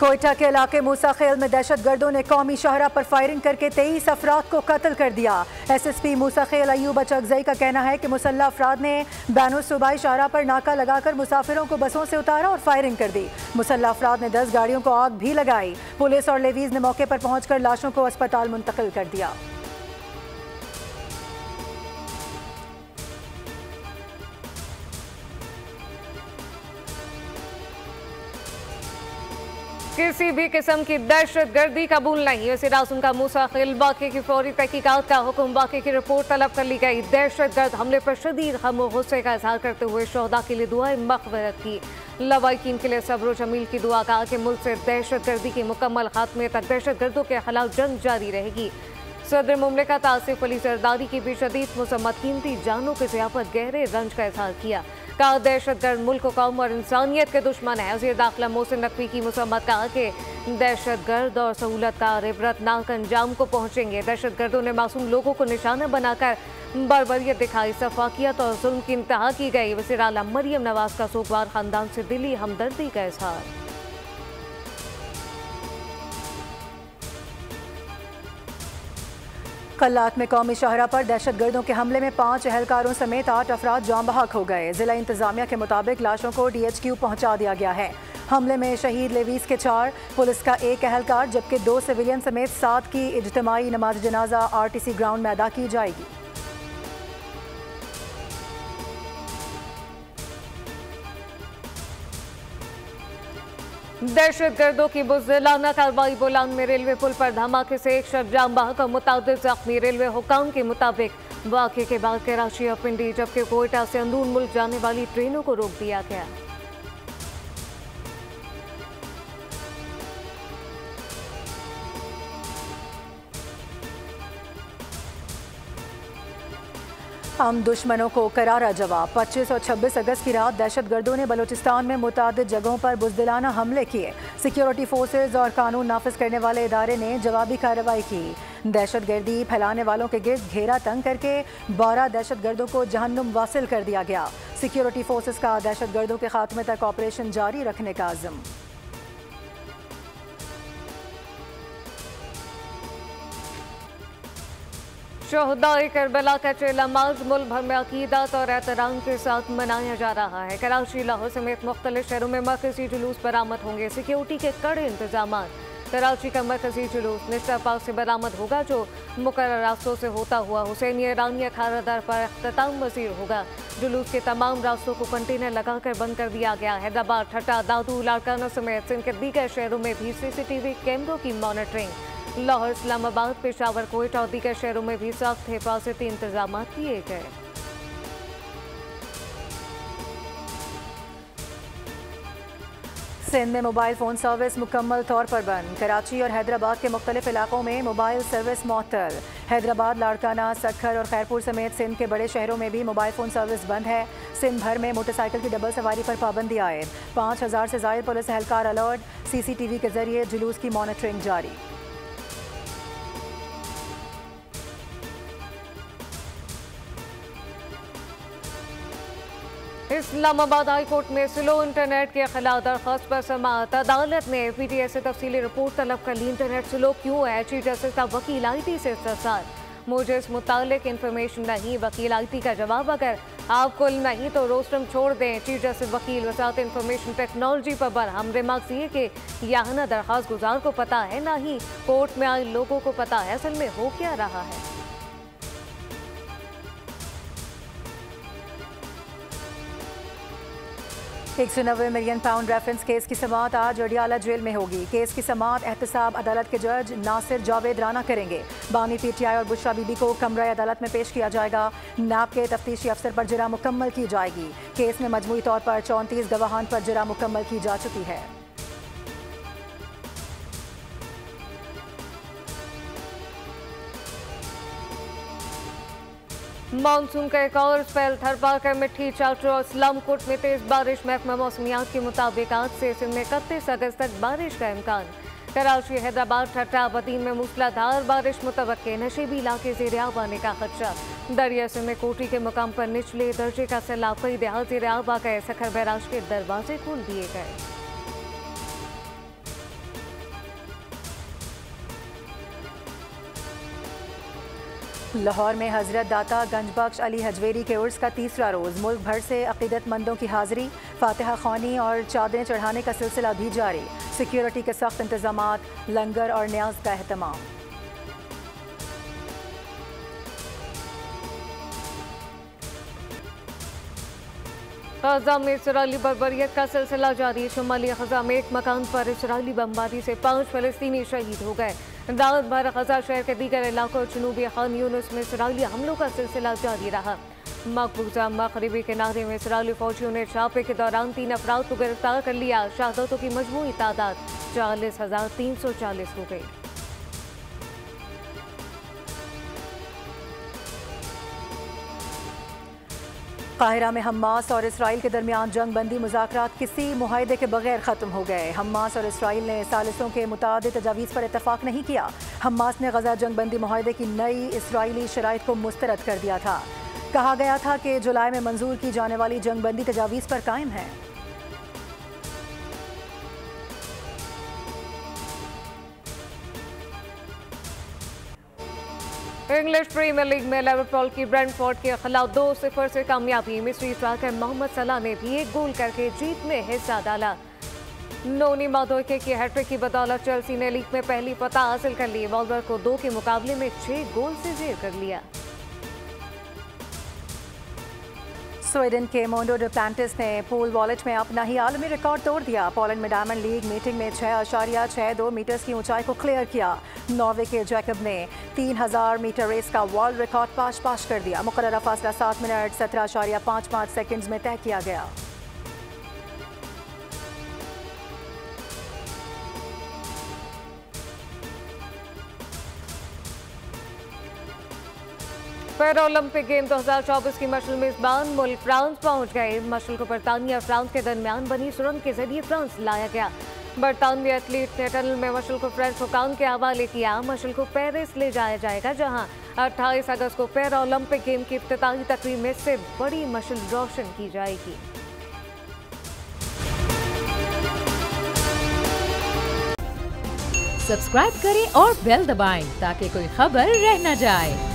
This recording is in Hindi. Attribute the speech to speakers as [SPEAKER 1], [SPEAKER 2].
[SPEAKER 1] कोयटा के इलाके मूसा खेल में दहशतगर्दों ने कौमी शाहरा पर फायरिंग करके 23 अफराद को कत्ल कर दिया। SSP मूसा खेल अयूब अचकजई का कहना है कि मुसल्लह अफराद ने बैनुल सूबाई शाहरा पर नाका लगाकर मुसाफिरों को बसों से उतारा और फायरिंग कर दी। मुसल्लह अफराद ने 10 गाड़ियों को आग भी लगाई। पुलिस और लेवीज ने मौके पर पहुंचकर लाशों को अस्पताल मुंतकिल कर दिया।
[SPEAKER 2] किसी भी किस्म की दहशतगर्दी कबूल नहीं। वज़ीर आज़म का मूसा खेल वाक़े की फौरी तहकीकात का हुक्म। वाक़े की रिपोर्ट तलब कर ली गई। दहशतगर्द हमले पर शदीद गम और गुस्से का इजहार करते हुए शोहदा के लिए दुआए मग़फ़िरत की। लवाहिकीन के लिए सब्र जमील की दुआ। कहा कि मुल्क से दहशतगर्दी के मुकम्मल खात्मे तक दहशतगर्दों के खिलाफ जंग जारी रहेगी। सदर मुमलिकत आसिफ अली जरदारी की भी शदीद मज़म्मत। कीमती जानों के ज़ियाफ़त गहरे रंज का इजहार किया। कहा दहशतगर्द मुल्क कौम और इंसानियत के दुश्मन है। वज़ीर दाखिला मोहसिन नकवी की मज़म्मत। कहा कि दहशतगर्द और सहूलत का इबरतनाक अंजाम को पहुँचेंगे। दहशतगर्दों ने मासूम लोगों को निशाना बनाकर बर्बरियत दिखाई। सफाकियत और जुल्म की इंतहा की गई। वज़ीर आला मरियम नवाज का सोगवार खानदान से दिली हमदर्दी का इजहार।
[SPEAKER 1] कल्लात में कौमी शाहरा पर दहशतगर्दों के हमले में 5 अहलकारों समेत 8 अफराद जाँ बहक हो गए। जिला इंतजामिया के मुताबिक लाशों को DHQ पहुंचा दिया गया है। हमले में शहीद लेवीज के 4, पुलिस का 1 अहलकार जबकि 2 सिविलियन समेत 7 की इज्तिमाई नमाज जनाजा RTC ग्राउंड में अदा की जाएगी।
[SPEAKER 2] दहशतगर्दों की बुज़दिलाना कार्रवाई। बोलान में रेलवे पुल पर धमाके से 1 शख्स जाँ बहक और मुतादिद जख्मी। रेलवे हुकाम के मुताबिक वाक़े के बाद कराची और पिंडी जबकि कोयटा से अंदरून मुल्क जाने वाली ट्रेनों को रोक दिया गया।
[SPEAKER 1] हम दुश्मनों को करारा जवाब। 25 और 26 अगस्त की रात दहशतगर्दों ने बलूचिस्तान में मुतादिद जगहों पर बुज़दिलाना हमले किए। सिक्योरिटी फोर्सेज और कानून नाफिज करने वाले इदारे ने जवाबी कार्रवाई की। दहशतगर्दी फैलाने वालों के गिर्द घेरा तंग करके 12 दहशतगर्दों को जहन्नुम वासिल कर दिया गया। सिक्योरिटी फोर्सेज का दहशतगर्दों के खात्मे तक ऑपरेशन जारी रखने का अज़्म।
[SPEAKER 2] शोहदाए करबला का चेला मार्च मुल्क भर में अकीदत और एहतराम के साथ मनाया जा रहा है। कराची, लाहौर समेत मुख्तलिफ शहरों में मरकजी जुलूस बरामद होंगे। सिक्योरिटी के कड़े इंतजाम। कराची का मरकजी जुलूस निश्ता पार्क से बरामद होगा जो मुकर्रर रास्तों से होता हुआ हुसैनी ईरानी अखाड़ा दर पर अख्तिताम पज़ीर होगा। जुलूस के तमाम रास्तों को कंटेनर लगाकर बंद कर दिया गया। हैदराबाद, ठट्टा, दादू, लाड़काना समेत सिंध के दीगर शहरों में भी CCTV कैमरों की मॉनिटरिंग। लाहौर, इस्लामाबाद, पेशावर, कोयटा और दीगर शहरों में भी सख्त हिफाजती इंतजाम किए गए।
[SPEAKER 1] सिंध में मोबाइल फ़ोन सर्विस मुकम्मल तौर पर बंद। कराची और हैदराबाद के मुख्तलिफ इलाकों में मोबाइल सर्विस मअतल। हैदराबाद, लाड़काना, सक्खर और खैरपुर समेत सिंध के बड़े शहरों में भी मोबाइल फ़ोन सर्विस बंद है। सिंध भर में मोटरसाइकिल की डबल सवारी पर पाबंदी आयद। 5000 से ज़ायद पुलिस एहलकार अलर्ट। CCTV के जरिए जुलूस की मॉनिटरिंग जारी।
[SPEAKER 2] इस्लामाबाद हाई कोर्ट में स्लो इंटरनेट के खिलाफ दरख्वास्त पर समाअत। अदालत ने PTI से तफसीली रिपोर्ट तलब कर ली। इंटरनेट स्लो क्यों है? चीफ जस्टिस का वकील IT से इस्तफसार। मुझे इस मुतालिक इंफॉर्मेशन नहीं। वकील IT का जवाब, अगर आपको नहीं तो रोस्टम छोड़ दें। चीफ जस्टिस वकील वसात इंफॉर्मेशन टेक्नोलॉजी पर बरहम। रिमार्क्स ये कि यहाँ न दरख्वास्त गुजार को पता है ना ही कोर्ट में आए लोगों को पता है असल में हो क्या रहा है।
[SPEAKER 1] 190 मिलियन पाउंड रेफरेंस केस की समाअत आज अडियाला जेल में होगी। केस की समाअत एहतसाब अदालत के जज नासिर जावेद राना करेंगे। बानी PTI और बुशरा बीबी को कमरा अदालत में पेश किया जाएगा। NAB के तफ्तीशी अफसर पर जरा मुकम्मल की जाएगी। केस में मजमूई तौर पर 34 गवाहान पर जरा मुकम्मल की जा चुकी है।
[SPEAKER 2] मानसून का एक और स्पेल। थरपाकर, मिट्टी, चाटो और इस्लामकोट में तेज बारिश। महकमा मौसमियात के मुताबिक आज से सिंध में 31 अगस्त तक बारिश का इम्कान। कराची, हैदराबाद, ठट्टा, बदीन में मूसलाधार बारिश मुतवक्के। नशीबी इलाके ज़ेर आब आने का खदशा। दरिया सिंध में कोटी के मुकाम पर निचले दर्जे का सैलाब। कई देहात ज़ेर आब आ गए। सखर बैराज के दरवाजे खोल दिए गए।
[SPEAKER 1] लाहौर में हजरत दाता गंजबख्श अली हजवेरी के उर्स का तीसरा रोज़ मुल्क भर से अक़ीदतमंदों की हाजिरी, फातिहा ख़्वानी और चादरें चढ़ाने का सिलसिला भी जारी। सिक्योरिटी के सख्त इंतजामात, लंगर और न्याज का अहतमाम।
[SPEAKER 2] गजा में इसराइली बर्बरियत का सिलसिला जारी। शुमाली गजा में एक मकान पर इसराइली बमबारी से 5 फ़लस्तीनी शहीद हो गए। रात भर गजा शहर के दीगर इलाकों जनूबी खान यूनुस में इसराइली हमलों का सिलसिला जारी रहा। मकबूजा मगरिबी किनारे में इसराइली फौजियों ने छापे के दौरान 3 अफराद को गिरफ्तार कर लिया। शहादतों की मजमूई तादाद 40,340 हो गई।
[SPEAKER 1] काहिरा में हमास और इसराइल के दरमियान जंग बंदी मुज़ाकरात किसी मुआहदे के बगैर ख़त्म हो गए। हमास और इसराइल ने सालिसों के मुतादिद तजावीज़ पर इत्तफाक नहीं किया। हमास ने गजा जंग बंदी मुआहदे की नई इसराइली शराइत को मुस्तरद कर दिया था। कहा गया था कि जुलाई में मंजूर की जाने वाली जंग बंदी तजावीज़ पर कायम है।
[SPEAKER 2] इंग्लिश प्रीमियर लीग में लिवरपूल की ब्रेंटफोर्ड के खिलाफ 2-0 से कामयाबी। मिस्री स्ट्राइकर मोहम्मद सलाह ने भी एक गोल करके जीत में हिस्सा डाला। नोनी मादोके की हैट्रिक की बदौलत चेल्सी ने लीग में पहली फतह हासिल कर ली। वॉल्वर को 2 के मुकाबले में 6 गोल से जेर कर लिया।
[SPEAKER 1] स्वीडन के मोंडो डुप्लांटिस ने पूल वॉलेट में अपना ही आलमी रिकॉर्ड तोड़ दिया। पोलैंड में डायमंड लीग मीटिंग में 6.62 मीटर्स की ऊंचाई को क्लियर किया। नॉर्वे के जैकब ने 3000 मीटर रेस का वर्ल्ड रिकॉर्ड पाश कर दिया। मुकर्ररा फासला 7 मिनट 17.55 सेकंड्स में तय किया गया।
[SPEAKER 2] पैरा ओलंपिक गेम 2024 की मशल मेजबान मुल्क फ्रांस पहुंच गए। मशल को बरतानिया और फ्रांस के दरमियान बनी सुरंग के जरिए फ्रांस लाया गया। बरतानवी एथलीट ने टनल में मशल को फ्रेंच हुकाम के हवाले किया। मशल को पेरिस ले जाया जाएगा, जहां 28 अगस्त को पैरा ओलंपिक गेम की इफ्तिताही तकरीब में से बड़ी मशल रोशन की जाएगी।
[SPEAKER 3] सब्सक्राइब करें और बेल दबाएं ताकि कोई खबर रह न जाए।